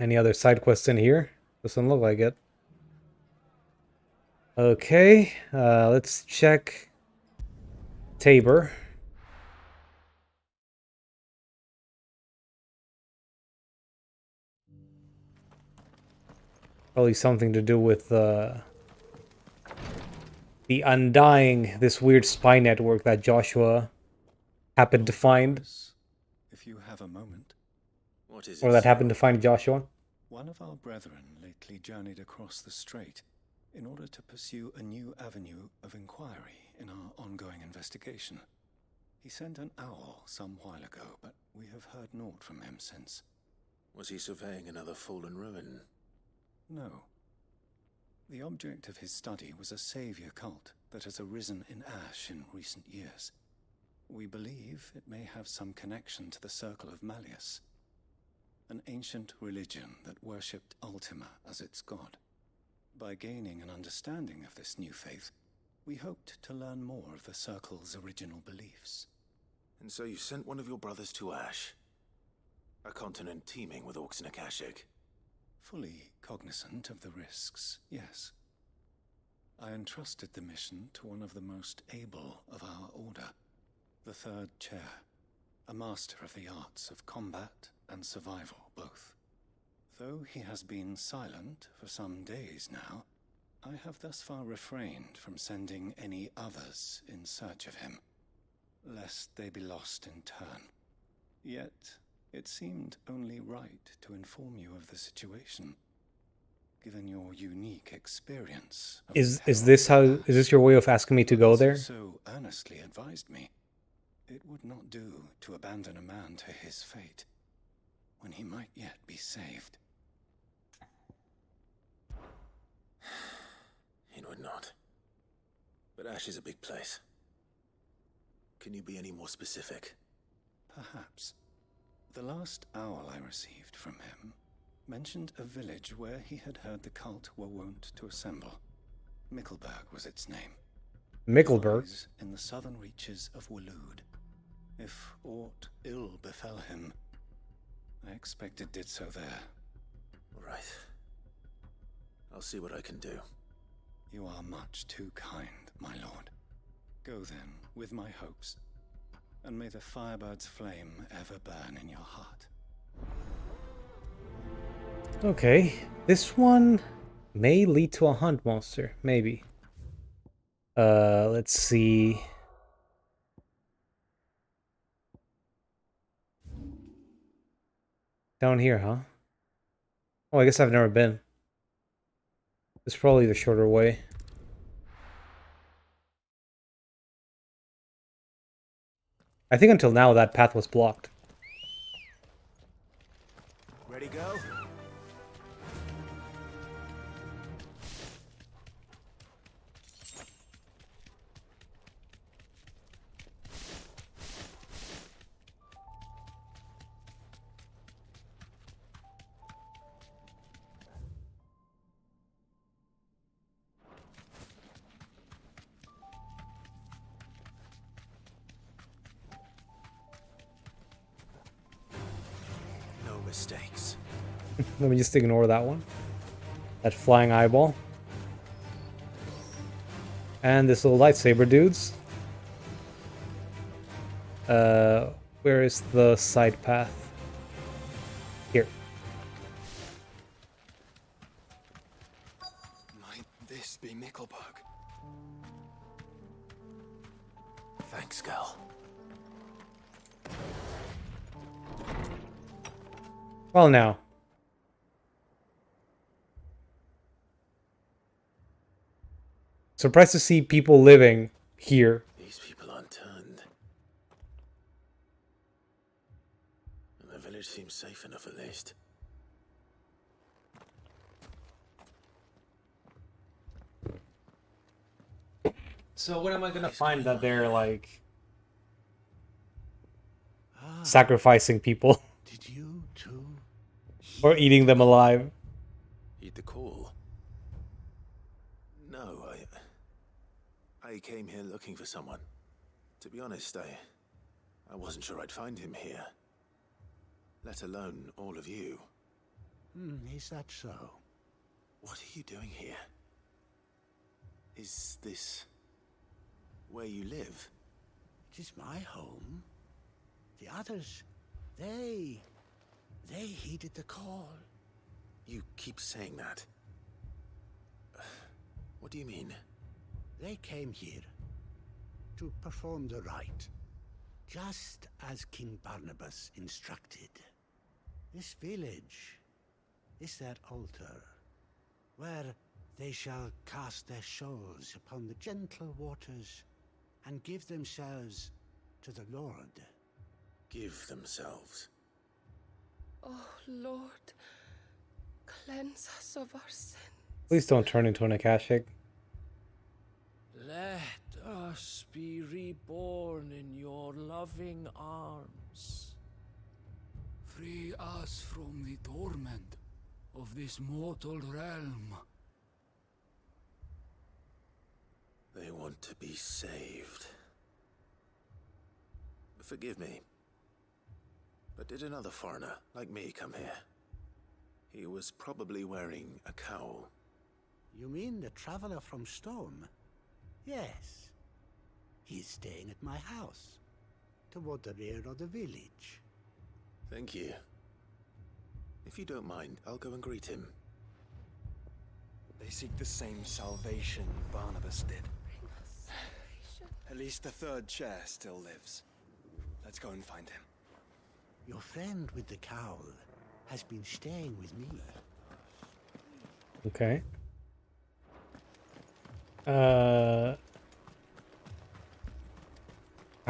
Any other side quests in here? Doesn't look like it. Okay, let's check Tabor. Probably something to do with the Undying, this weird spy network that Joshua happened to find. If you have a moment. What is Or it, that sir? happened to find Joshua. One of our brethren lately journeyed across the strait in order to pursue a new avenue of inquiry in our ongoing investigation. He sent an owl some while ago, but we have heard naught from him since. Was he surveying another fallen ruin? No. The object of his study was a savior cult that has arisen in Ash in recent years. We believe it may have some connection to the Circle of Malleus, an ancient religion that worshipped Ultima as its god. By gaining an understanding of this new faith, we hoped to learn more of the Circle's original beliefs. And so you sent one of your brothers to Ash? A continent teeming with orcs and Akashic? Fully cognizant of the risks, yes. I entrusted the mission to one of the most able of our order, the Third Chair, a master of the arts of combat and survival both. Though he has been silent for some days now, I have thus far refrained from sending any others in search of him, lest they be lost in turn. Yet, it seemed only right to inform you of the situation, given your unique experience. Is this your way of asking me to go there? So earnestly advised me. It would not do to abandon a man to his fate, when he might yet be saved. It would not. But Ash is a big place. Can you be any more specific? Perhaps. The last owl I received from him mentioned a village where he had heard the cult were wont to assemble. Mickelberg was its name. Mickelberg? In the southern reaches of Waloed. If aught ill befell him, I expect it did so there. Right. I'll see what I can do. You are much too kind, my lord. Go then, with my hopes, and may the Firebird's flame ever burn in your heart. Okay, this one may lead to a hunt monster, maybe. Let's see. Down here, huh? Oh, I guess I've never been. It's probably the shorter way. I think until now that path was blocked. Ready, go? No mistakes. Let me just ignore that one. That flying eyeball. And this little lightsaber dudes. Where is the side path? Here. Might this be Mickelberg? Thanks, Gal. Well, now. Surprised to see people living here. These people aren't turned. And the village seems safe enough at least. So when am I gonna find that they're like sacrificing people Did you too? or eating them alive? Heed the call. No, I came here looking for someone. To be honest, I wasn't sure I'd find him here. Let alone all of you. Is that so? What are you doing here? Is this where you live? It is my home. The others, they heeded the call. You keep saying that. What do you mean? They came here to perform the rite, just as King Barnabas instructed. This village is their altar, where they shall cast their souls upon the gentle waters and give themselves to the Lord. Give themselves. Oh, Lord, cleanse us of our sins. Please don't turn into an Akashic. Let us be reborn in your loving arms. Free us from the torment of this mortal realm. They want to be saved. Forgive me, but did another foreigner like me come here? He was probably wearing a cowl. You mean the traveler from Storm? Yes. He's staying at my house, toward the rear of the village. Thank you. If you don't mind, I'll go and greet him. They seek the same salvation Barnabas did. Bring us salvation. At least the third chair still lives. Let's go and find him. Your friend with the cowl has been staying with me. Okay. I'm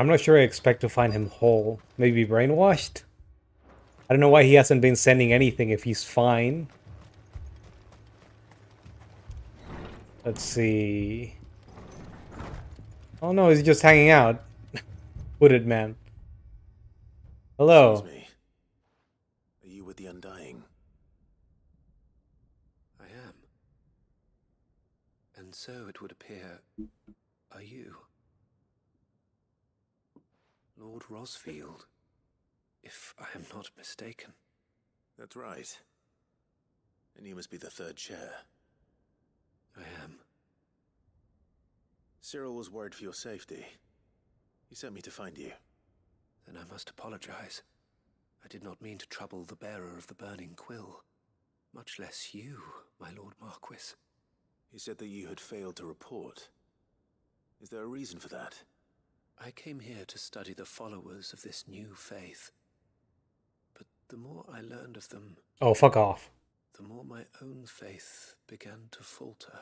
not sure I expect to find him whole. Maybe brainwashed? I don't know why he hasn't been sending anything if he's fine. Let's see. Oh no, he's just hanging out. Hooded man. Hello. Excuse me. Are you with the Undying? I am. And so it would appear, are you? Lord Rosfield, if I am not mistaken. That's right. And you must be the third chair. I am. Cyril was worried for your safety. He sent me to find you. Then I must apologize. I did not mean to trouble the bearer of the burning quill, much less you, my Lord Marquis. He said that you had failed to report. Is there a reason for that? I came here to study the followers of this new faith. But the more I learned of them, Oh, fuck off. the more my own faith began to falter.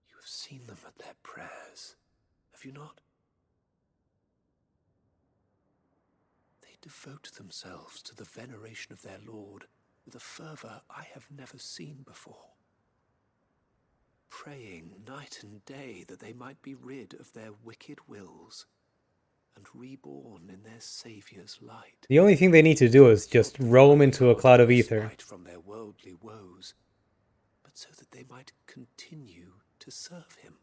You have seen them at their prayers, have you not? They devote themselves to the veneration of their Lord with a fervor I have never seen before. Praying night and day that they might be rid of their wicked wills and reborn in their Saviour's light. The only thing they need to do is just roam into a cloud of ether. Respite from their worldly woes, but so that they might continue to serve him.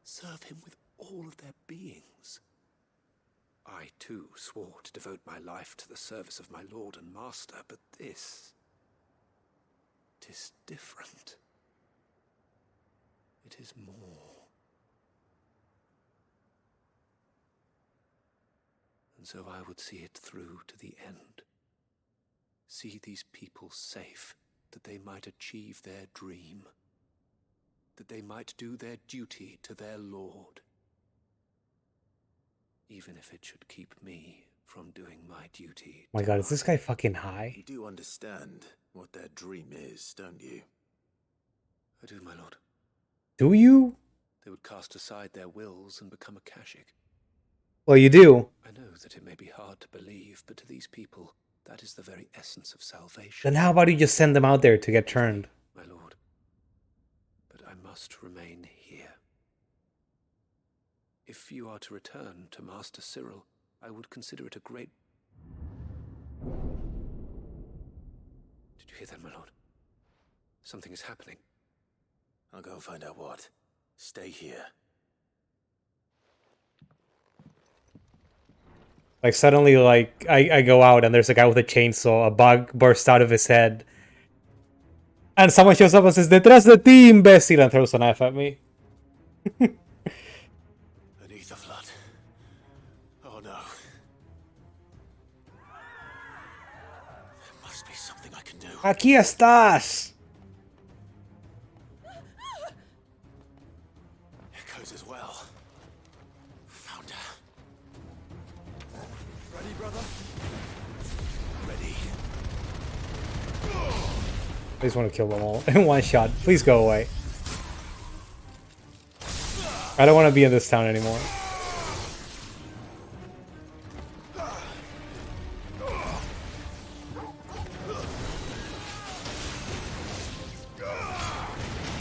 Serve him with all of their beings. I too swore to devote my life to the service of my Lord and Master, but this, 'tis different. It is more. And so I would see it through to the end. See these people safe, that they might achieve their dream. That they might do their duty to their Lord. Even if it should keep me from doing my duty. My god, is this guy fucking high? You do understand what their dream is, don't you? I do, my lord. Do you? They would cast aside their wills and become Akashic. Well, you do. I know that it may be hard to believe, but to these people, that is the very essence of salvation. Then how about you just send them out there to get turned? My lord. But I must remain here. If you are to return to Master Cyril, I would consider it a great... Did you hear that, my lord? Something is happening. I'll go and find out what. Stay here. Like suddenly, like I go out and there's a guy with a chainsaw. A bug bursts out of his head, and someone shows up and says, "Detrás de ti, imbécil," and throws a knife at me. Beneath the flood. Oh no. There must be something I can do. Aquí estás. Echoes as well. Found her. Ready, brother? Ready. I just want to kill them all in one shot. Please go away. I don't want to be in this town anymore.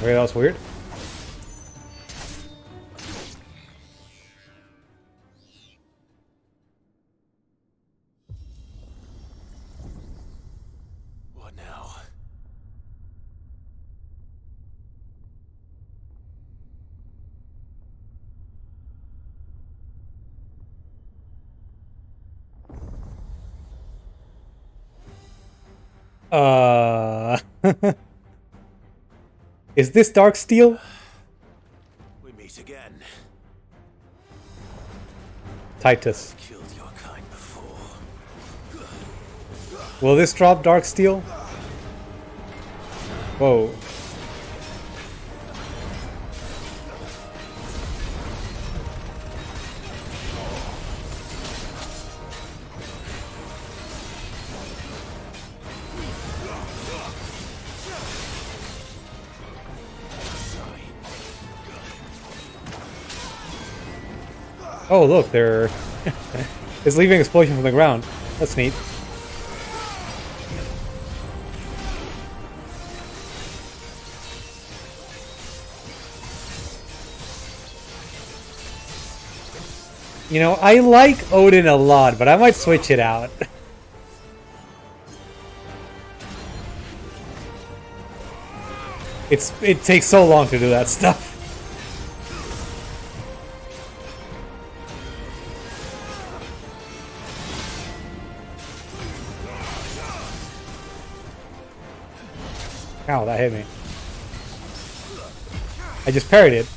Okay, that was weird. What now? Is this dark steel? We meet again. Titus. Killed your kind before. Will this drop dark steel? Whoa. Oh, look, they're... it's leaving an explosion from the ground. That's neat. You know, I like Odin a lot, but I might switch it out. It takes so long to do that stuff. Ow, that hit me. I just parried it.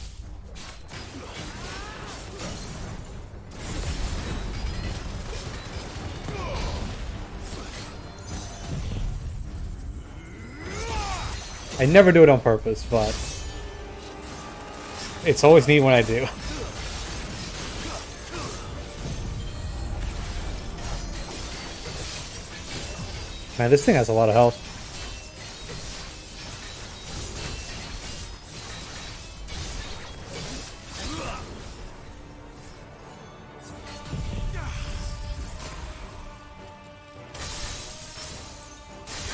I never do it on purpose, but it's always neat when I do. Man, this thing has a lot of health.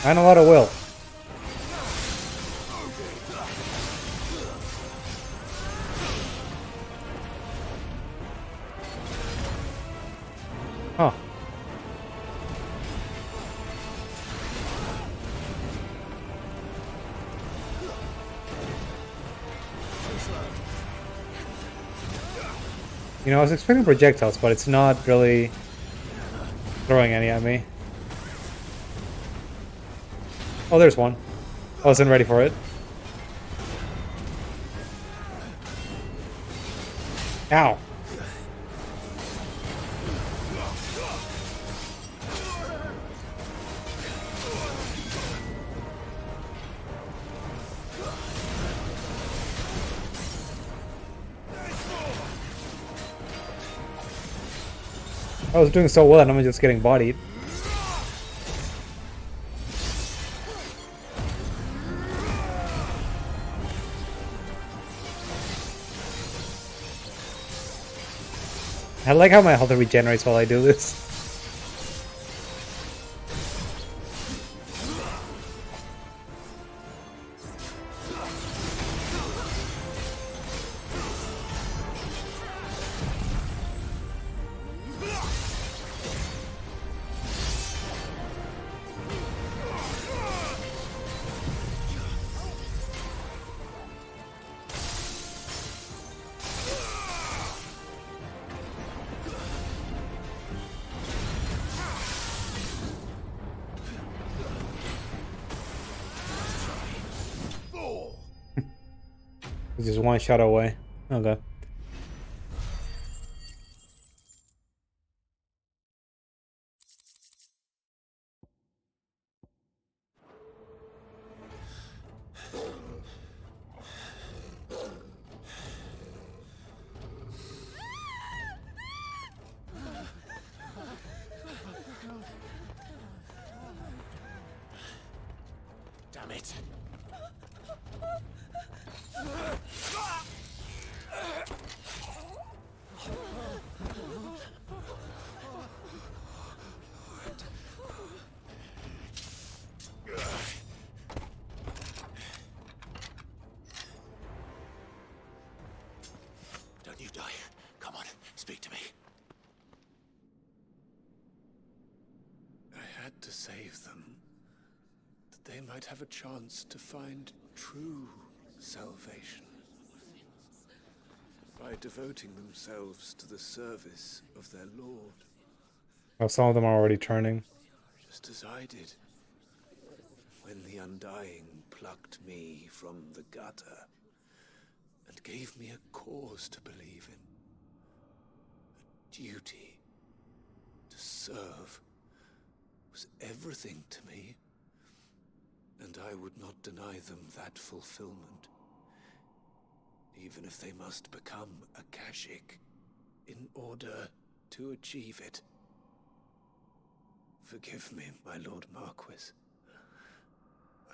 And a lot of will. Huh. You know, I was expecting projectiles, but it's not really throwing any at me. Oh, there's one. I wasn't ready for it. Ow. I was doing so well and I'm just getting bodied. I like how my health regenerates while I do this. It's just one shot away. Okay. Damn it. Don't you die. Come on, speak to me. I had to save them, that they might have a chance to find true salvation. By devoting themselves to the service of their Lord. Oh, some of them are already turning. Just as I did, when the Undying plucked me from the gutter and gave me a cause to believe in. A duty to serve was everything to me, and I would not deny them that fulfillment, even if they must become a Kashik in order to achieve it. Forgive me, my Lord Marquis.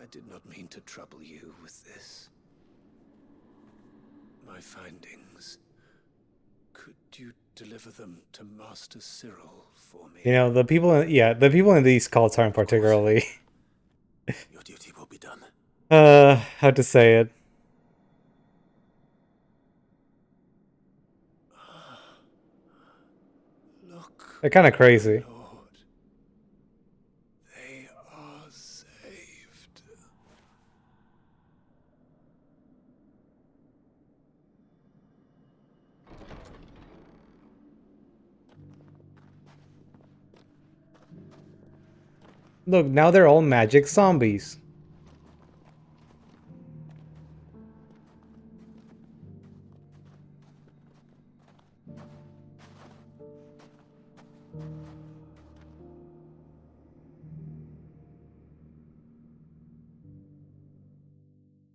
I did not mean to trouble you with this. My findings. Could you deliver them to Master Cyril for me? You know, the people in these cults aren't particularly Your duty will be done. how to say it. Look, They're kind of crazy. Lord. They are saved. Look, now they're all magic zombies.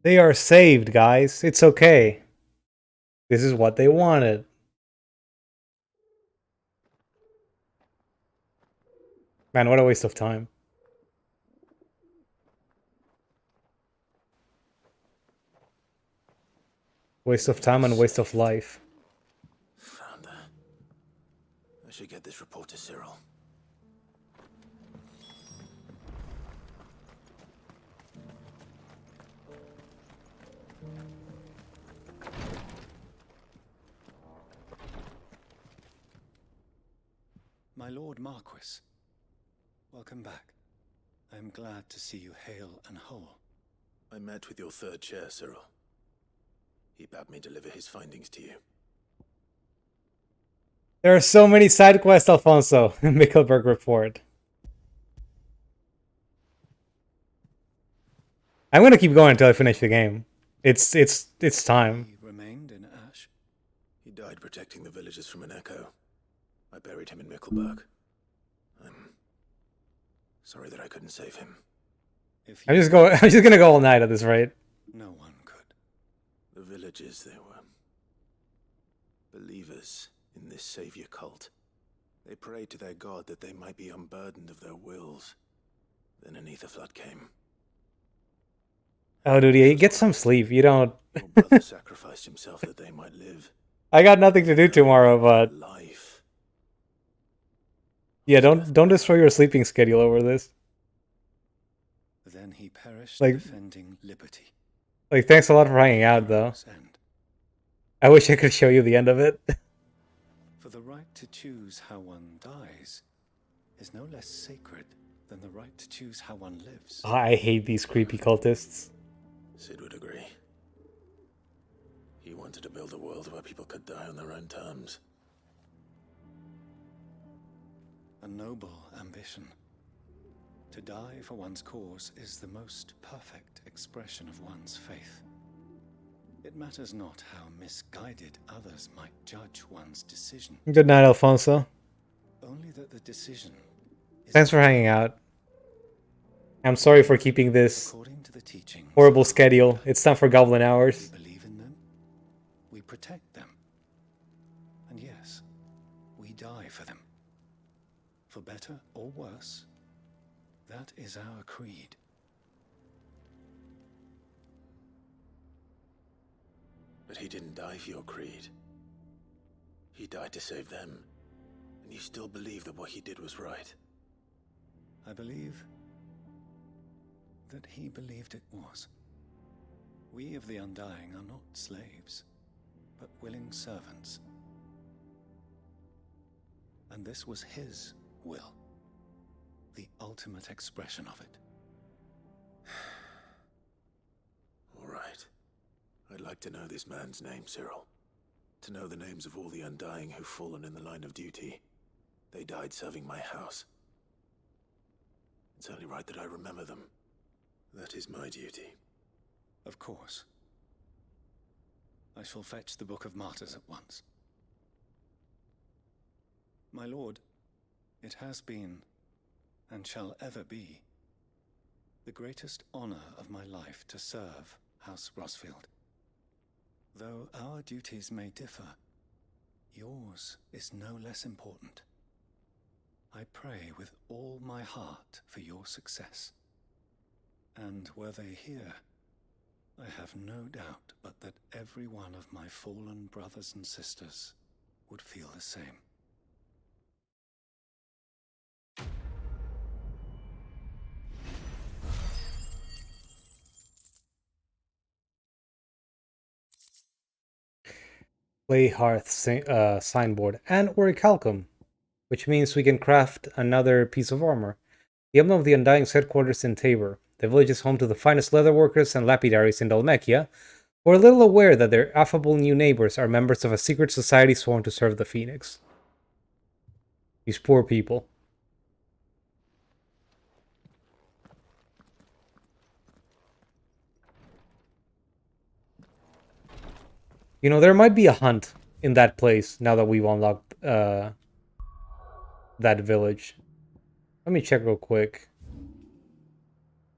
They are saved, guys. It's okay. This is what they wanted. Man, what a waste of time. Waste of time and waste of life. Found her. I should get this report to Cyril. My Lord Marquis, welcome back. I am glad to see you hale and whole. I met with your third chair, Cyril. He bade me deliver his findings to you. There are so many side quests, Alfonso. Mickelberg report. I'm gonna keep going until I finish the game. It's time. He remained in Ash. He died protecting the villagers from an echo. I buried him in Mickelberg. I'm sorry that I couldn't save him. If I'm you just gonna go all night at this rate. no one could. The villagers, they were believers in this savior cult. They prayed to their god that they might be unburdened of their wills. Then an ether flood came. Oh, dude, get some sleep. You don't. Your brother sacrificed himself that they might live. I got nothing to do tomorrow, but Life. yeah, don't destroy your sleeping schedule over this. Then he perished Like- defending liberty. Like, thanks a lot for hanging out, though. Hero's end. I wish I could show you the end of it. For the right to choose how one dies is no less sacred than the right to choose how one lives. I hate these creepy cultists. Sid would agree. He wanted to build a world where people could die on their own terms. A noble ambition. To die for one's cause is the most perfect expression of one's faith. It matters not how misguided others might judge one's decision. Good night, Alfonso. Only that the decision is Thanks for hanging out. I'm sorry for keeping this according to the teachings horrible of our schedule. order. It's time for Goblin We Hours. believe in them, we protect them, and yes, we die for them. For better or worse, that is our creed. But he didn't die for your creed. He died to save them. And you still believe that what he did was right. I believe that he believed it was. We of the Undying are not slaves, but willing servants. And this was his will, the ultimate expression of it. All right. I'd like to know this man's name, Cyril. To know the names of all the Undying who've fallen in the line of duty. They died serving my house. It's only right that I remember them. That is my duty. Of course. I shall fetch the Book of Martyrs at once. My lord, it has been, and shall ever be, the greatest honor of my life to serve House Rosfield. Though our duties may differ, yours is no less important. I pray with all my heart for your success. And were they here, I have no doubt but that every one of my fallen brothers and sisters would feel the same. Clay Hearth signboard and orichalcum, which means we can craft another piece of armor. The emblem of the Undying's headquarters in Tabor. The village is home to the finest leatherworkers and lapidaries in Dhalmekia, who are little aware that their affable new neighbors are members of a secret society sworn to serve the Phoenix. These poor people. You know, there might be a hunt in that place now that we've unlocked that village. Let me check real quick.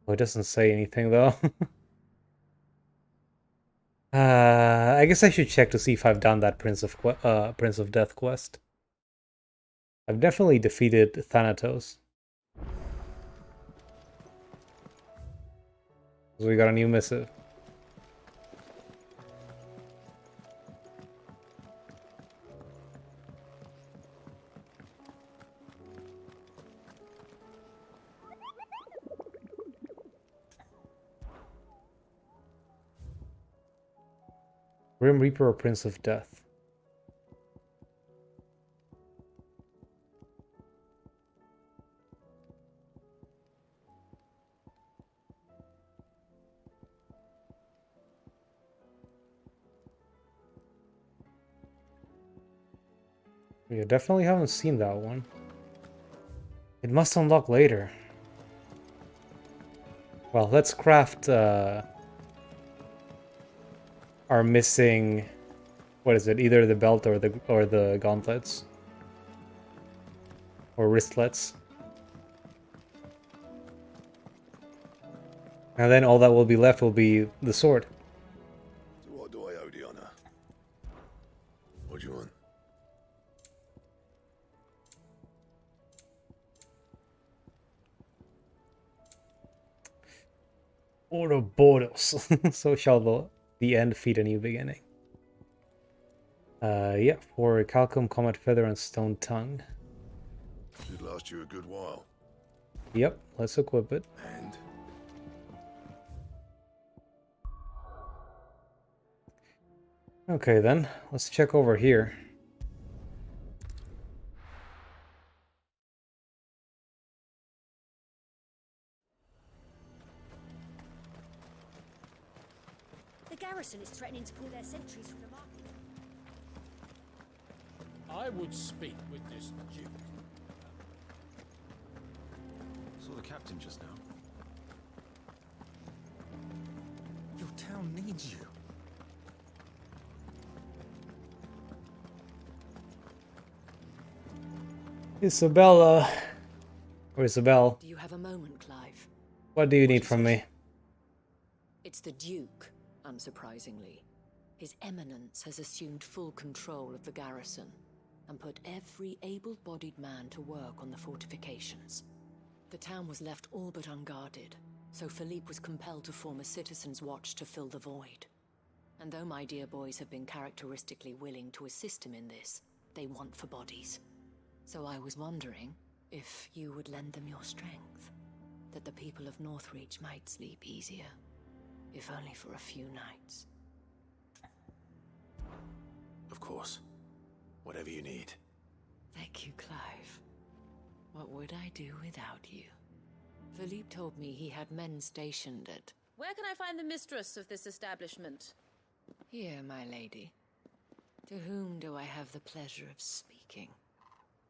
Oh, it doesn't say anything though. I guess I should check to see if I've done that Prince of Death quest. I've definitely defeated Thanatos. So we got a new missive. Grim Reaper or Prince of Death? We definitely haven't seen that one. It must unlock later. Well, let's craft our missing, what is it? Either the belt or the gauntlets or wristlets. And then all that will be left will be the sword. So what do I owe the honor? What do you want? Ouroboros. So shall the end feed a new beginning. Yeah, for Calcum, Comet Feather, and Stone Tongue. Should last you a good while. Yep, let's equip it. And? Okay then, let's check over here. The garrison is threatening to pull their sentries from the market. I would speak with this Duke. Saw the captain just now. Your town needs you. Isabella. Or Isabel. Do you have a moment, Clive? What do you need from me? It's the Duke, unsurprisingly. His Eminence has assumed full control of the garrison and put every able-bodied man to work on the fortifications. The town was left all but unguarded, so Philippe was compelled to form a citizens' watch to fill the void. And though my dear boys have been characteristically willing to assist him in this, they want for bodies. So I was wondering if you would lend them your strength, that the people of Northreach might sleep easier, if only for a few nights. Of course. Whatever you need. Thank you, Clive. What would I do without you? Philippe told me he had men stationed at... Where can I find the mistress of this establishment? Here, my lady. To whom do I have the pleasure of speaking?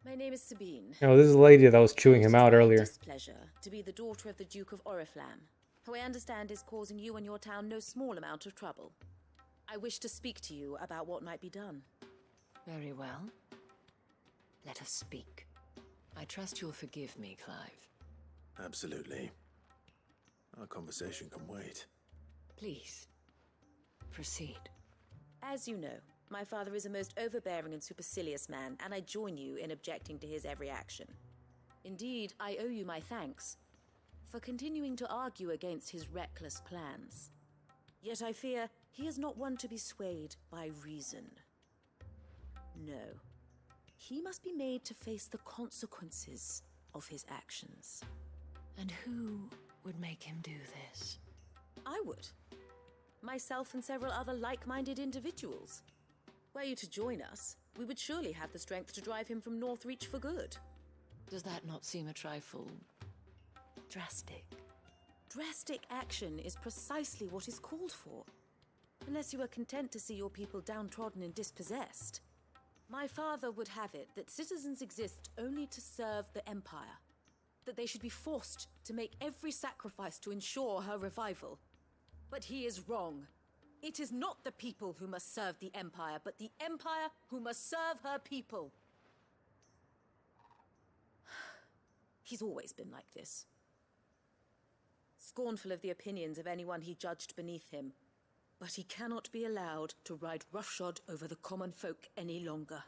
My name is Sabine. No, this is the lady that was chewing him out earlier. It is my displeasure to be the daughter of the Duke of Oriflamme, who I understand is causing you and your town no small amount of trouble. I wish to speak to you about what might be done. Very well. Let us speak. I trust you'll forgive me, Clive. Absolutely. Our conversation can wait. Please, proceed. As you know, my father is a most overbearing and supercilious man, and I join you in objecting to his every action. Indeed, I owe you my thanks for continuing to argue against his reckless plans. Yet I fear he is not one to be swayed by reason. No. He must be made to face the consequences of his actions. And who would make him do this? I would. Myself and several other like-minded individuals. Were you to join us, we would surely have the strength to drive him from Northreach for good. Does that not seem a trifle... drastic? Drastic action is precisely what is called for. Unless you are content to see your people downtrodden and dispossessed. My father would have it that citizens exist only to serve the Empire. That they should be forced to make every sacrifice to ensure her revival. But he is wrong. It is not the people who must serve the Empire, but the Empire who must serve her people. He's always been like this. Scornful of the opinions of anyone he judged beneath him. But he cannot be allowed to ride roughshod over the common folk any longer.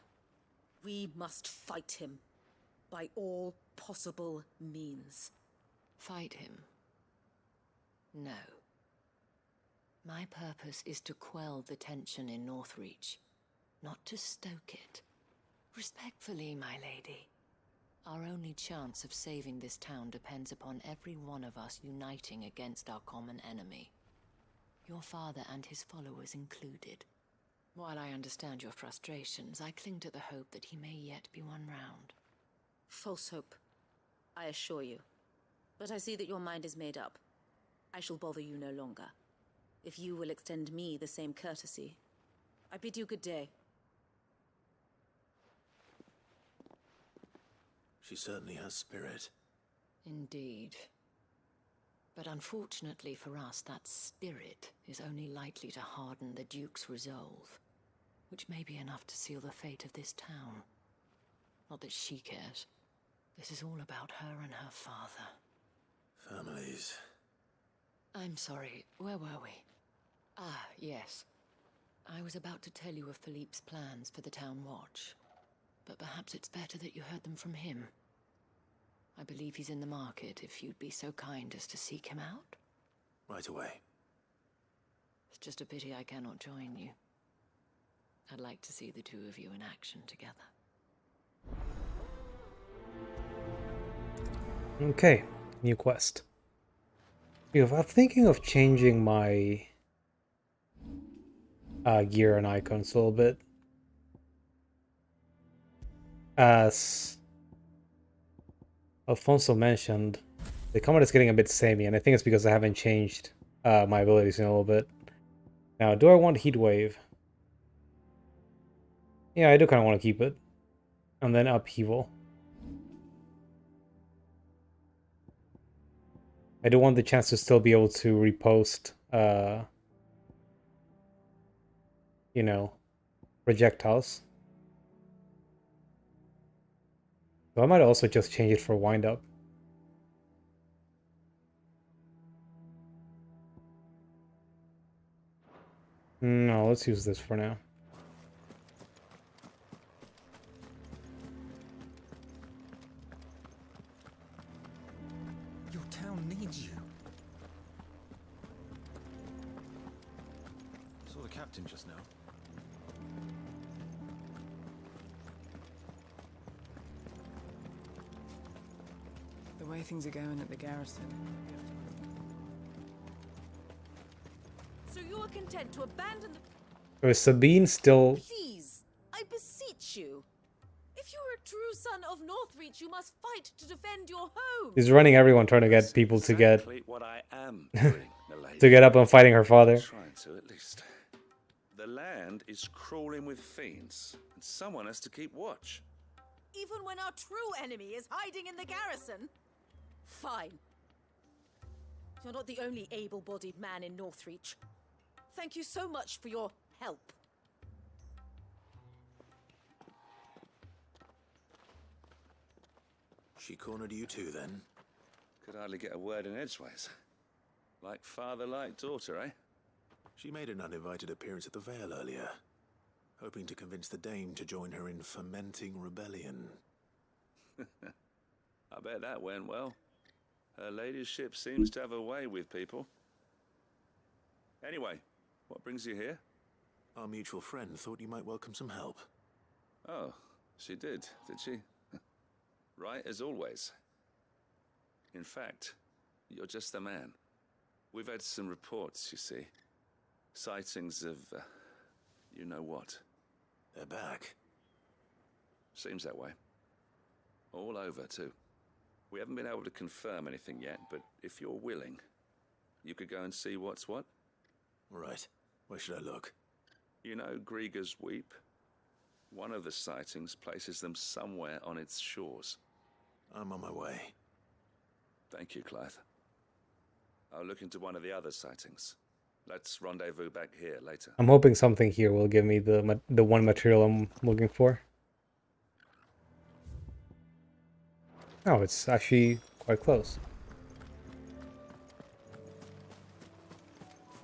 We must fight him by all possible means. Fight him? No. My purpose is to quell the tension in Northreach, not to stoke it. Respectfully, my lady. Our only chance of saving this town depends upon every one of us uniting against our common enemy. Your father and his followers included. While I understand your frustrations, I cling to the hope that he may yet be won round. False hope, I assure you. But I see that your mind is made up. I shall bother you no longer. If you will extend me the same courtesy, I bid you good day. She certainly has spirit. Indeed. But unfortunately for us, that spirit is only likely to harden the Duke's resolve, which may be enough to seal the fate of this town. Not that she cares. This is all about her and her father. Families. I'm sorry, where were we? Ah, yes. I was about to tell you of Philippe's plans for the town watch, but perhaps it's better that you heard them from him. I believe he's in the market, if you'd be so kind as to seek him out. Right away. It's just a pity I cannot join you. I'd like to see the two of you in action together. Okay, new quest. I'm thinking of changing my gear and icons a little bit. As Alfonso mentioned, the combat is getting a bit samey, and I think it's because I haven't changed my abilities in a little bit. Now, do I want Heat Wave? Yeah, I do kind of want to keep it. And then Upheaval. I do want the chance to still be able to repost, projectiles. So I might also just change it for wind up. No, let's use this for now. Your town needs you. Saw the captain just now. The way things are going at the garrison. So you are content to abandon the... So is Sabine still... Please, I beseech you. If you are a true son of Northreach, you must fight to defend your home. He's running everyone trying to get people to get... Exactly what I am doing, milady. to get up and fighting her father. Trying to, at least. The land is crawling with fiends, and someone has to keep watch. Even when our true enemy is hiding in the garrison? Fine. You're not the only able-bodied man in Northreach. Thank you so much for your help. She cornered you too, then? Could hardly get a word in edgeways. Like father, like daughter, eh? She made an uninvited appearance at the Vale earlier, hoping to convince the Dame to join her in fomenting rebellion. I bet that went well. Her ladyship seems to have a way with people. Anyway, what brings you here? Our mutual friend thought you might welcome some help. Oh, she did she? Right as always. In fact, you're just the man. We've had some reports, you see. Sightings of, you know what. They're back. Seems that way. All over, too. We haven't been able to confirm anything yet, but if you're willing, you could go and see what's what. Right. Where should I look? You know Grieger's Weep? One of the sightings places them somewhere on its shores. I'm on my way. Thank you, Clive. I'll look into one of the other sightings. Let's rendezvous back here later. I'm hoping something here will give me the one material I'm looking for. Oh, it's actually quite close.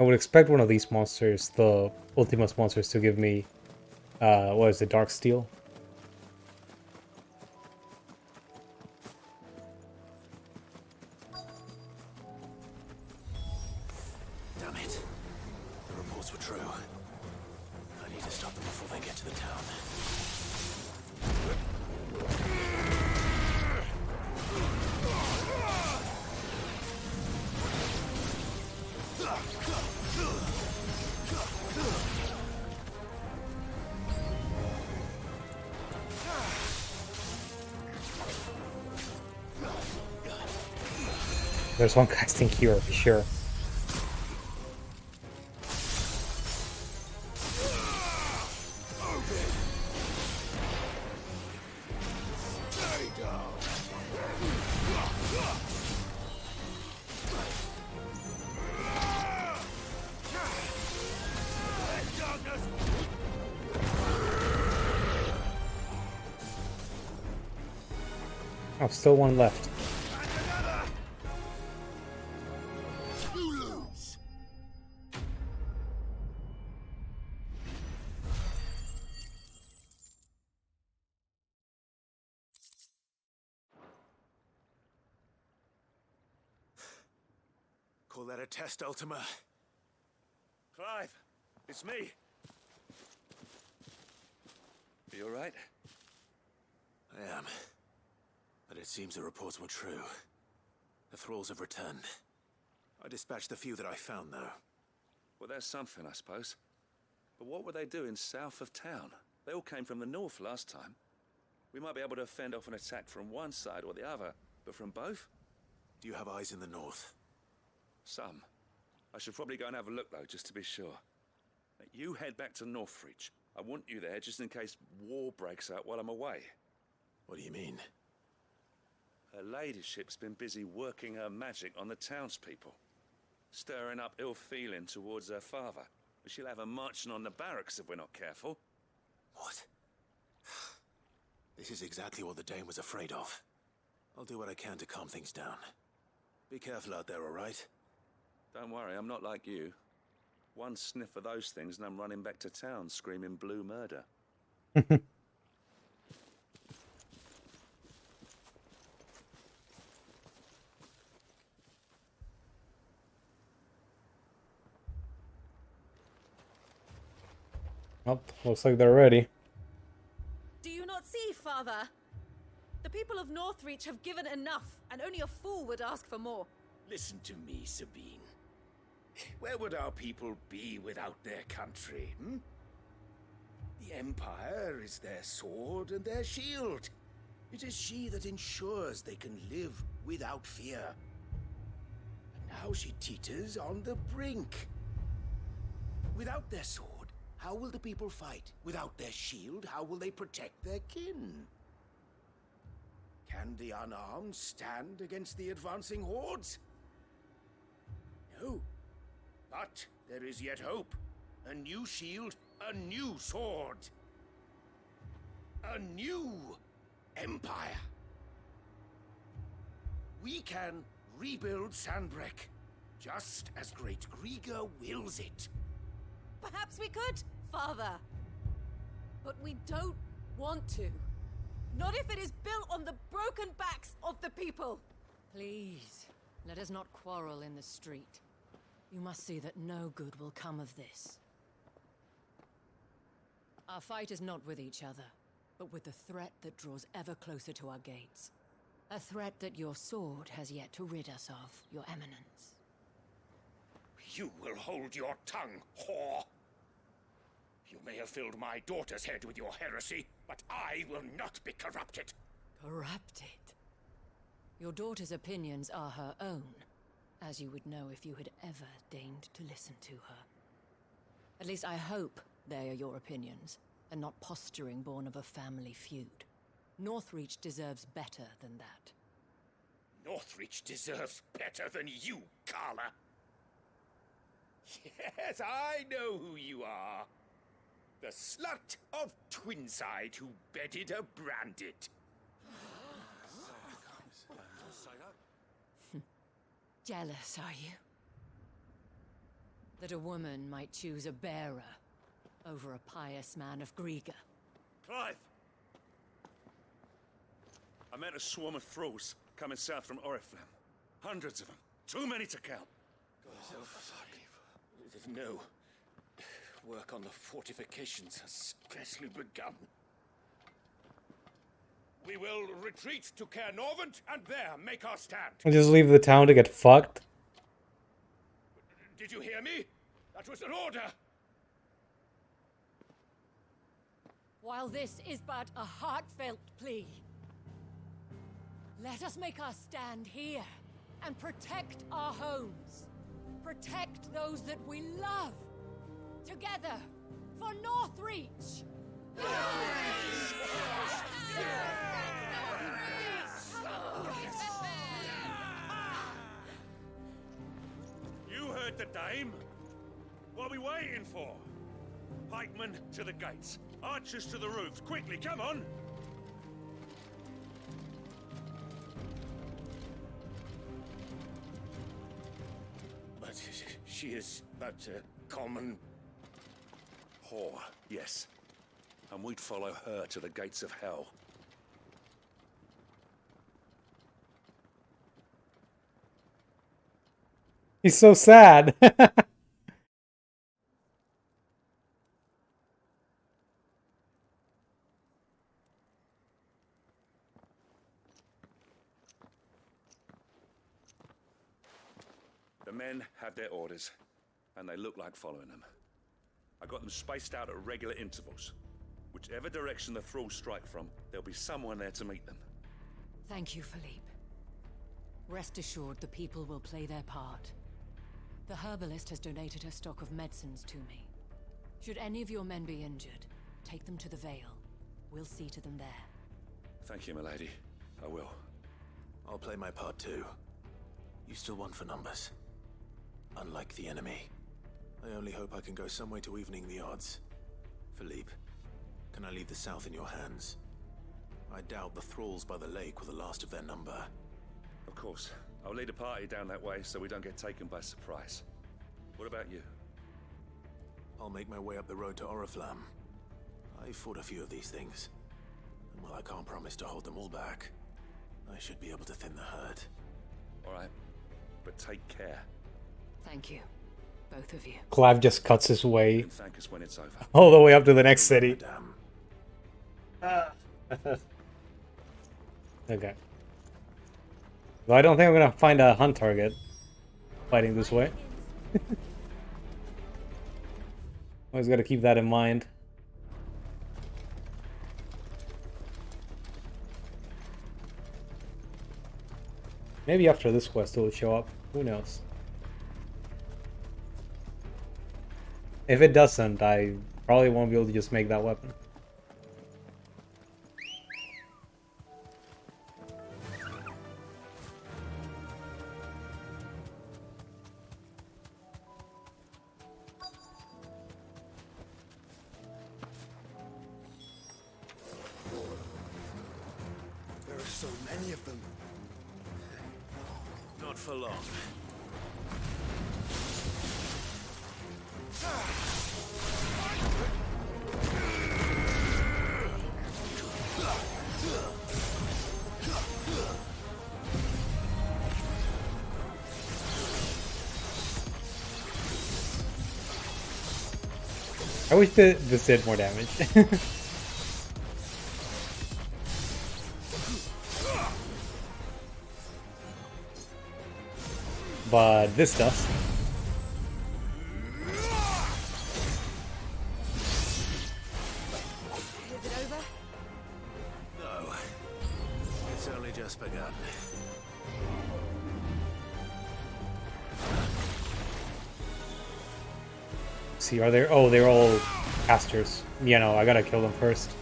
I would expect one of these monsters, the Ultimus monsters, to give me, what is it, Dark Steel? Damn it. The reports were true. I need to stop them before they get to the town. There's one casting here for sure. Oh, still one left. Call that a test, Ultima? Clive, it's me. You all right? I am. But it seems the reports were true. The thralls have returned. I dispatched the few that I found, though. Well, that's something, I suppose. But what were they doing south of town? They all came from the north last time. We might be able to fend off an attack from one side or the other, but from both? Do you have eyes in the north? Some. I should probably go and have a look, though, just to be sure. You head back to Northreach. I want you there just in case war breaks out while I'm away. What do you mean? Her ladyship's been busy working her magic on the townspeople, stirring up ill feeling towards her father. But she'll have her marching on the barracks if we're not careful. What? This is exactly what the Dane was afraid of. I'll do what I can to calm things down. Be careful out there, all right? Don't worry, I'm not like you. One sniff of those things and I'm running back to town screaming blue murder. Well, looks like they're ready. Do you not see, Father? The people of Northreach have given enough, and only a fool would ask for more. Listen to me, Sabine. Where would our people be without their country, hmm? The Empire is their sword and their shield. It is she that ensures they can live without fear. And now she teeters on the brink. Without their sword, how will the people fight? Without their shield, how will they protect their kin? Can the unarmed stand against the advancing hordes? No. But there is yet hope. A new shield, a new sword. A new empire. We can rebuild Sandbreck, just as Great Grieger wills it. Perhaps we could, Father. But we don't want to. Not if it is built on the broken backs of the people. Please, let us not quarrel in the street. You must see that no good will come of this. Our fight is not with each other, but with the threat that draws ever closer to our gates. A threat that your sword has yet to rid us of, Your Eminence. You will hold your tongue, whore! You may have filled my daughter's head with your heresy, but I will not be corrupted. Corrupted? Your daughter's opinions are her own, as you would know if you had ever deigned to listen to her. At least I hope they are your opinions, and not posturing born of a family feud. Northreach deserves better than that. Northreach deserves better than you, Carla. Yes, I know who you are. The slut of Twinside who bedded a Brandit. Jealous, are you? That a woman might choose a bearer over a pious man of Grieger. Clive! I met a swarm of thralls coming south from Oriflame. Hundreds of them. Too many to count. Oh, fuck. No. Work on the fortifications has scarcely begun. We will retreat to Caer Norvent and there make our stand. And just leave the town to get fucked. Did you hear me? That was an order. While this is but a heartfelt plea, let us make our stand here and protect our homes. Protect those that we love. Together, for Northreach! You heard the dame. What are we waiting for? Pikemen to the gates. Archers to the roofs. Quickly, come on! But she is but a common... whore, yes. And we'd follow her to the gates of hell. He's so sad. The men have their orders, and they look like following them. I got them spaced out at regular intervals. Whichever direction the thralls strike from, there'll be someone there to meet them. Thank you, Philippe. Rest assured the people will play their part. The herbalist has donated her stock of medicines to me. Should any of your men be injured, take them to the Vale. We'll see to them there. Thank you, milady. I will. I'll play my part too. You still want for numbers. Unlike the enemy. I only hope I can go some way to evening the odds. Philippe, can I leave the south in your hands? I doubt the thralls by the lake were the last of their number. Of course. I'll lead a party down that way so we don't get taken by surprise. What about you? I'll make my way up the road to Oriflamme. I fought a few of these things. And while I can't promise to hold them all back, I should be able to thin the herd. Alright. But take care. Thank you. Both of you. Clive just cuts his way Thank us when it's over. all the way up to the next city. Okay. Well, I don't think I'm gonna find a hunt target fighting this way. Always gotta keep that in mind. Maybe after this quest it will show up. Who knows? If it doesn't, I probably won't be able to just make that weapon. There are so many of them. Not for long. I wish this did more damage. But this does. Is it over? No. It's only just begun. See, are there? Oh, they're all casters. Yeah, no, I gotta kill them first.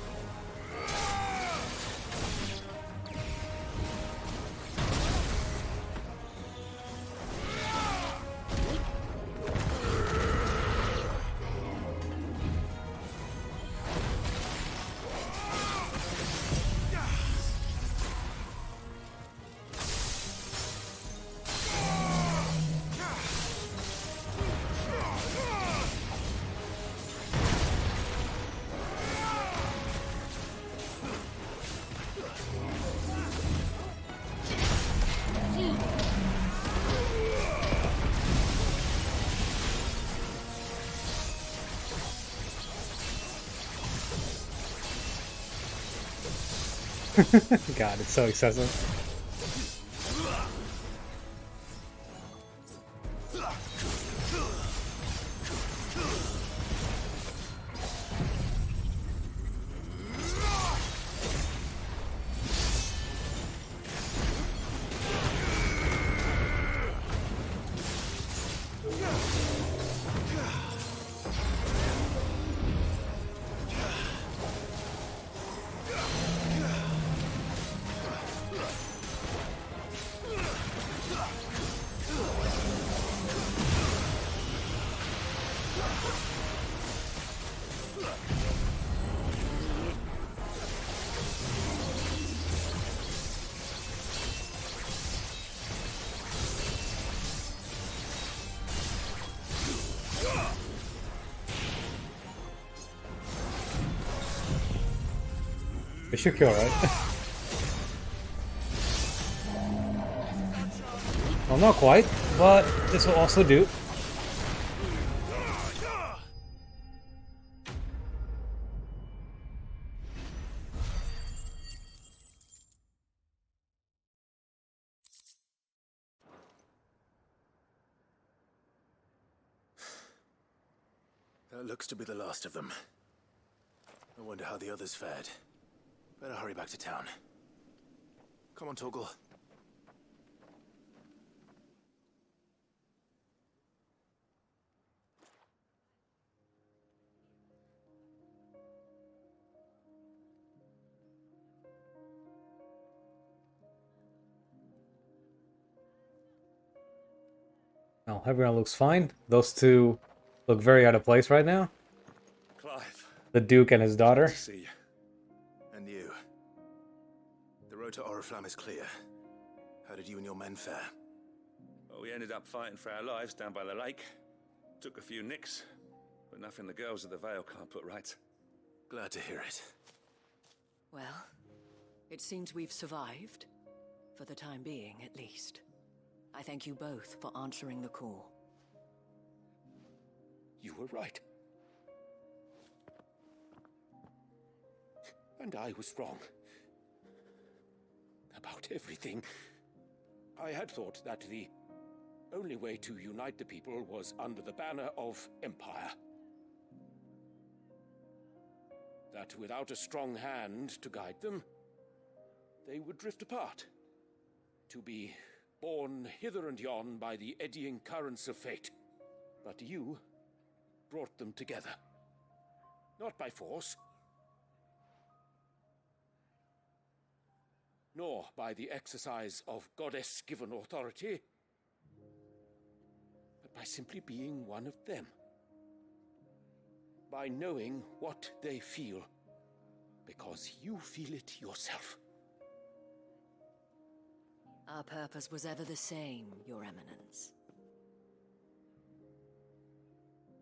God, it's so excessive. It should kill, right? Well, not quite, but this will also do. That looks to be the last of them. I wonder how the others fared. Better hurry back to town. Come on, Torgal. Now, everyone looks fine. Those two look very out of place right now. Clive. The Duke and his daughter. Good to see you. And you. to Oriflamme is clear. How did you and your men fare? Well, we ended up fighting for our lives down by the lake. Took a few nicks, but nothing the girls of the Vale can't put right. Glad to hear it. Well, it seems we've survived. For the time being, at least. I thank you both for answering the call. You were right. And I was wrong. About everything. I had thought that the only way to unite the people was under the banner of Empire. That without a strong hand to guide them, they would drift apart. To be borne hither and yon by the eddying currents of fate. But you brought them together. Not by force, nor by the exercise of goddess-given authority, but by simply being one of them. By knowing what they feel, because you feel it yourself. Our purpose was ever the same, Your Eminence.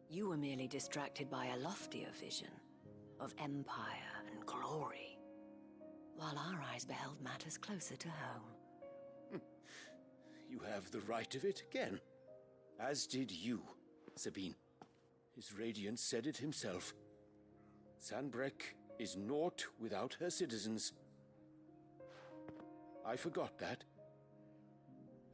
You were merely distracted by a loftier vision of empire and glory, while our eyes beheld matters closer to home. You have the right of it again, as did you, Sabine. His radiance said it himself. Sanbreque is naught without her citizens. I forgot that.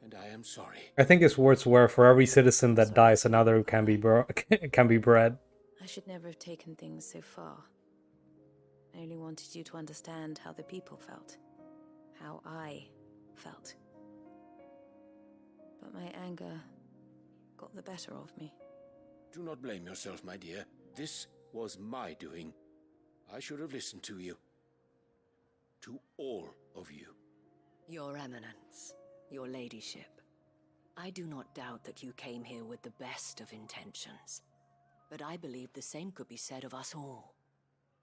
And I am sorry. I think his words were, for every citizen that dies, another can be bred. I should never have taken things so far. I only wanted you to understand how the people felt. How I felt. But my anger got the better of me. Do not blame yourself, my dear. This was my doing. I should have listened to you. To all of you. Your Eminence, your ladyship, I do not doubt that you came here with the best of intentions. But I believe the same could be said of us all.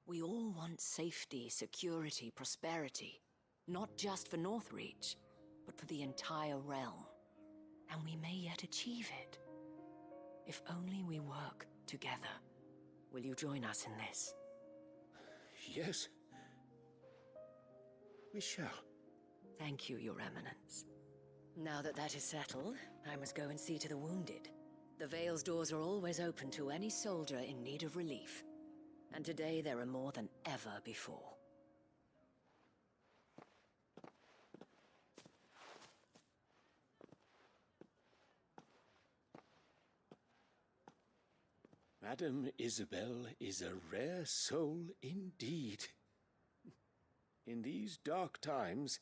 We all want safety, security, prosperity. Not just for Northreach, but for the entire realm. And we may yet achieve it. If only we work together. Will you join us in this? Yes. We shall. Thank you, Your Eminence. Now that that is settled, I must go and see to the wounded. The Vale's doors are always open to any soldier in need of relief. And today there are more than ever before. Madame Isabel is a rare soul indeed. In these dark times,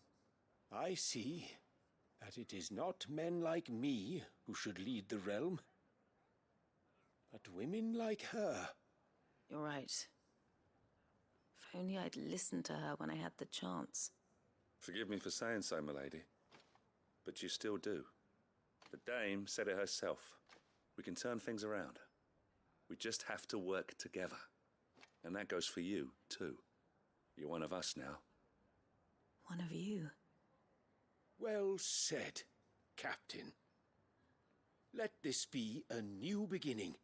I see that it is not men like me who should lead the realm, but women like her. You're right. If only I'd listened to her when I had the chance. Forgive me for saying so, my lady, but you still do. The dame said it herself. We can turn things around. We just have to work together. And that goes for you, too. You're one of us now. One of you. Well said, Captain. Let this be a new beginning.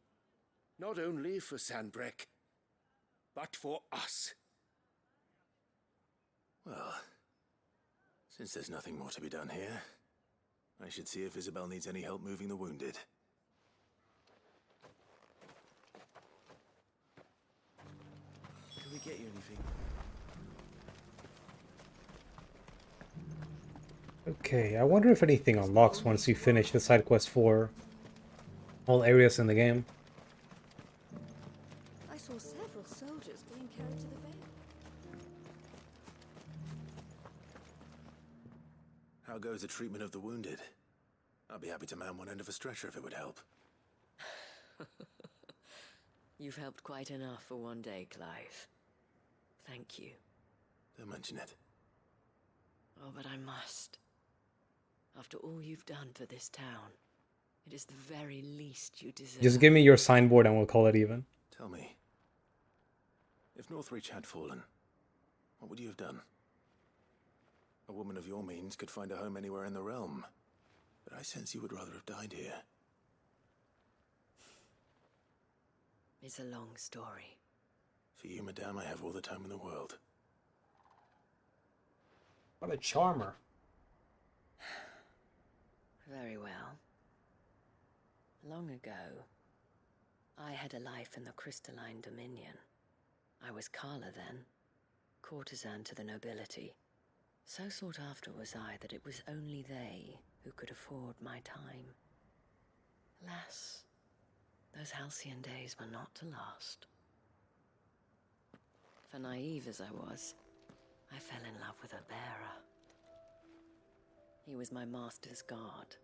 Not only for Sanbreque, but for us. Well, since there's nothing more to be done here, I should see if Isabel needs any help moving the wounded. Can we get you anything? Okay, I wonder if anything unlocks once you finish the side quest for all areas in the game. I saw several soldiers being carried to the Vale. How goes the treatment of the wounded? I'd be happy to man one end of a stretcher if it would help. You've helped quite enough for one day, Clive. Thank you. Don't mention it. Oh, but I must. After all you've done for this town, it is the very least you deserve. Just give me your signboard and we'll call it even. Tell me, if Northreach had fallen, what would you have done? A woman of your means could find a home anywhere in the realm. But I sense you would rather have died here. It's a long story. For you, madame, I have all the time in the world. What a charmer. Very well. Long ago, I had a life in the Crystalline Dominion. I was Carla then, courtesan to the nobility. So sought after was I that it was only they who could afford my time. Alas, those halcyon days were not to last. For naive as I was, I fell in love with a bearer. He was my master's guard,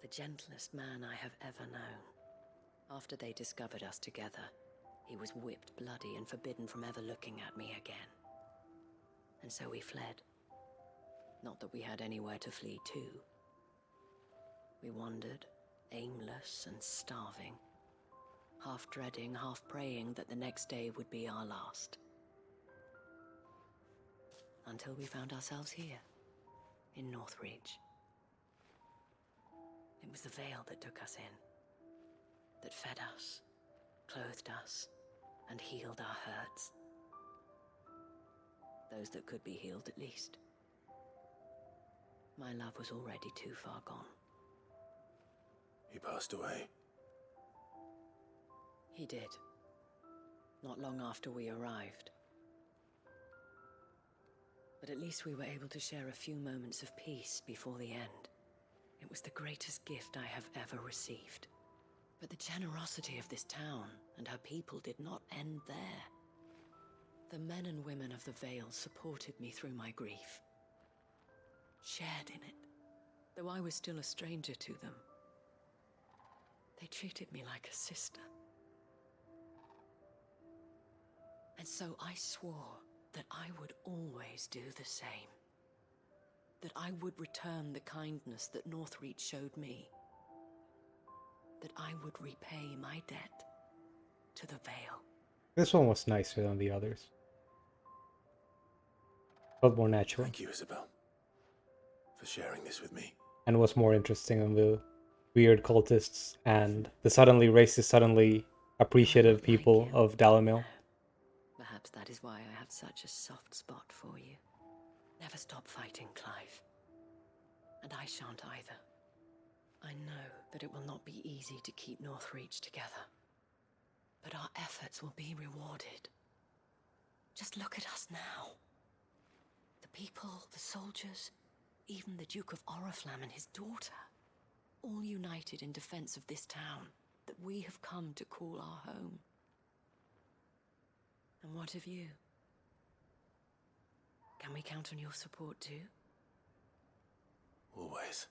the gentlest man I have ever known. After they discovered us together, he was whipped bloody and forbidden from ever looking at me again. And so we fled. Not that we had anywhere to flee to. We wandered, aimless and starving, half dreading, half praying that the next day would be our last. Until we found ourselves here, in Northreach. It was the veil that took us in, that fed us, clothed us, and healed our hurts. Those that could be healed, at least. My love was already too far gone. He passed away. He did. Not long after we arrived. But at least we were able to share a few moments of peace before the end. It was the greatest gift I have ever received. But the generosity of this town and her people did not end there. The men and women of the Vale supported me through my grief. Shared in it, though I was still a stranger to them. They treated me like a sister. And so I swore that I would always do the same. That I would return the kindness that Northreach showed me. That I would repay my debt to the Vale. This one was nicer than the others. Felt more natural. Thank you, Isabel, for sharing this with me. And was more interesting than the weird cultists and the suddenly racist, suddenly appreciative people of Dalamil. Perhaps that is why I have such a soft spot for you. Never stop fighting, Clive. And I shan't either. I know that it will not be easy to keep Northreach together. But our efforts will be rewarded. Just look at us now. The people, the soldiers, even the Duke of Oriflamme and his daughter. All united in defense of this town that we have come to call our home. And what of you? Can we count on your support too? Always.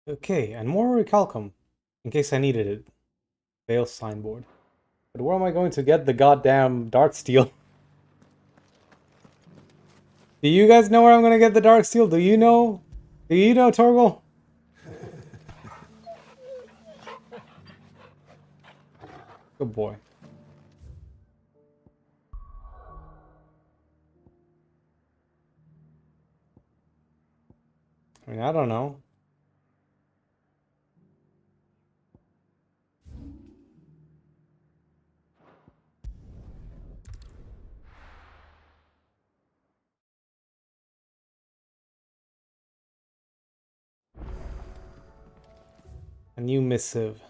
Okay, and more Recalcum, in case I needed it. Veil signboard. But where am I going to get the goddamn Darksteel? Do you guys know where I'm gonna get the Darksteel? Do you know? Do you know, Torgal? Good boy. I mean, I don't know. A new missive.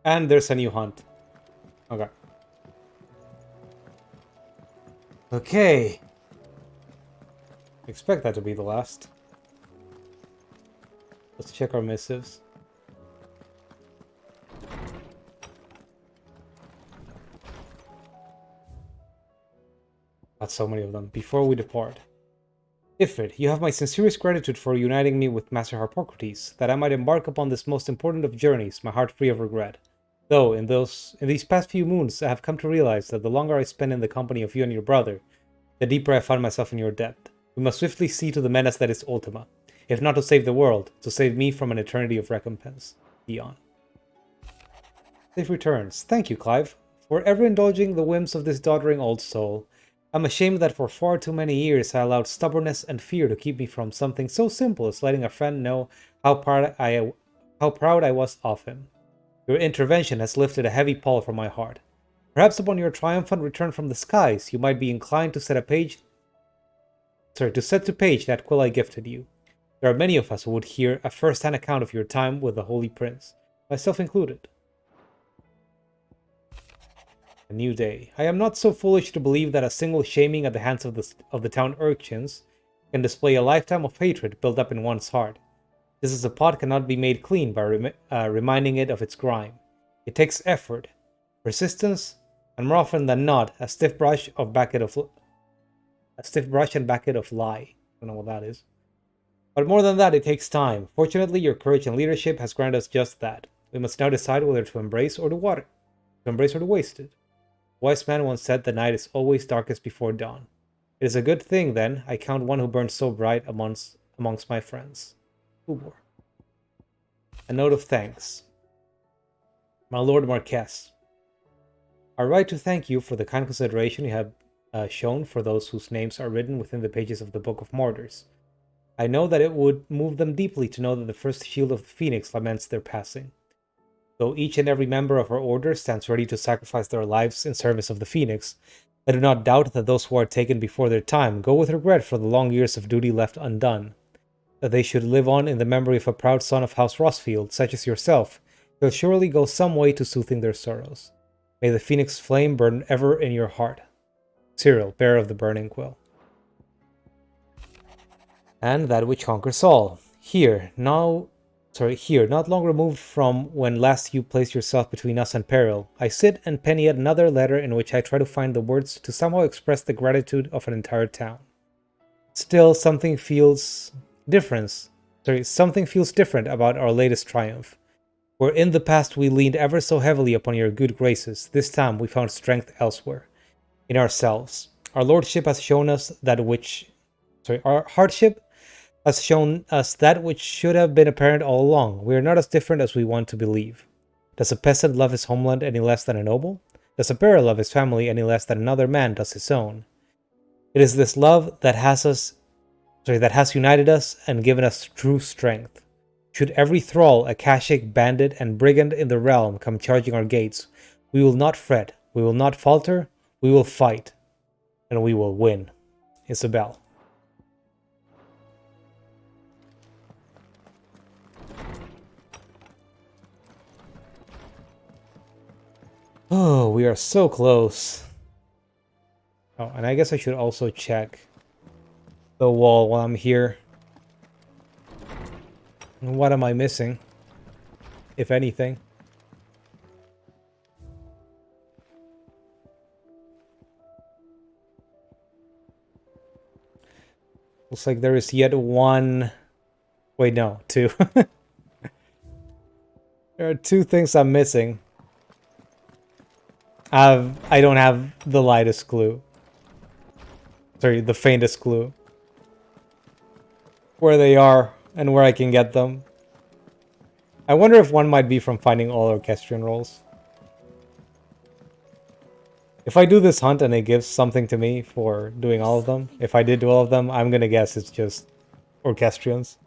And there's a new hunt. Okay. Okay. Expect that to be the last. Let's check our missives. Got so many of them. Before we depart. Ifrit, you have my sincerest gratitude for uniting me with Master Harpocrates, that I might embark upon this most important of journeys, my heart free of regret. Though, in these past few moons, I have come to realize that the longer I spend in the company of you and your brother, the deeper I find myself in your debt. We must swiftly see to the menace that is Ultima. if not to save the world, to save me from an eternity of recompense. Dion. Safe returns. Thank you, Clive, for ever indulging the whims of this doddering old soul. I'm ashamed that for far too many years I allowed stubbornness and fear to keep me from something so simple as letting a friend know how proud I was of him. Your intervention has lifted a heavy pall from my heart. Perhaps upon your triumphant return from the skies, you might be inclined to set to page that quill I gifted you. There are many of us who would hear a first-hand account of your time with the Holy Prince, myself included. A new day. I am not so foolish to believe that a single shaming at the hands of the town urchins can display a lifetime of hatred built up in one's heart. Just as a pot cannot be made clean by reminding it of its grime. It takes effort, persistence, and more often than not, a stiff brush and bucket of lie. I don't know what that is. But more than that, it takes time. Fortunately, your courage and leadership has granted us just that. We must now decide whether to embrace or to waste it. A wise man once said the night is always darkest before dawn. It is a good thing, then, I count one who burns so bright amongst my friends. Ubor. A note of thanks. My Lord Marquess, I write to thank you for the kind consideration you have shown for those whose names are written within the pages of the Book of Martyrs. I know that it would move them deeply to know that the first shield of the Phoenix laments their passing. Though each and every member of our order stands ready to sacrifice their lives in service of the Phoenix, I do not doubt that those who are taken before their time go with regret for the long years of duty left undone. That they should live on in the memory of a proud son of House Rossfield, such as yourself, will surely go some way to soothing their sorrows. May the Phoenix flame burn ever in your heart. Cyril, bearer of the burning quill. And that which conquers all. Here, not long removed from when last you placed yourself between us and peril, I sit and pen yet another letter in which I try to find the words to somehow express the gratitude of an entire town. Still, something feels different about our latest triumph. Where in the past we leaned ever so heavily upon your good graces, this time we found strength elsewhere. In ourselves. Our hardship has shown us that which should have been apparent all along. We are not as different as we want to believe. Does a peasant love his homeland any less than a noble? Does a bearer love his family any less than another man does his own? It is this love that has united us and given us true strength. Should every thrall, akashic, bandit, and brigand in the realm come charging our gates, we will not fret, we will not falter, we will fight, and we will win. Isabel. Oh, we are so close. Oh, and I guess I should also check the wall while I'm here. What am I missing? If anything. Looks like there is yet one... Wait, no, two. There are two things I'm missing. I don't have the lightest clue. Sorry, the faintest clue. Where they are and where I can get them. I wonder if one might be from finding all orchestrion rolls. If I do this hunt and it gives something to me for doing all of them, if I did do all of them, I'm gonna guess it's just orchestrions.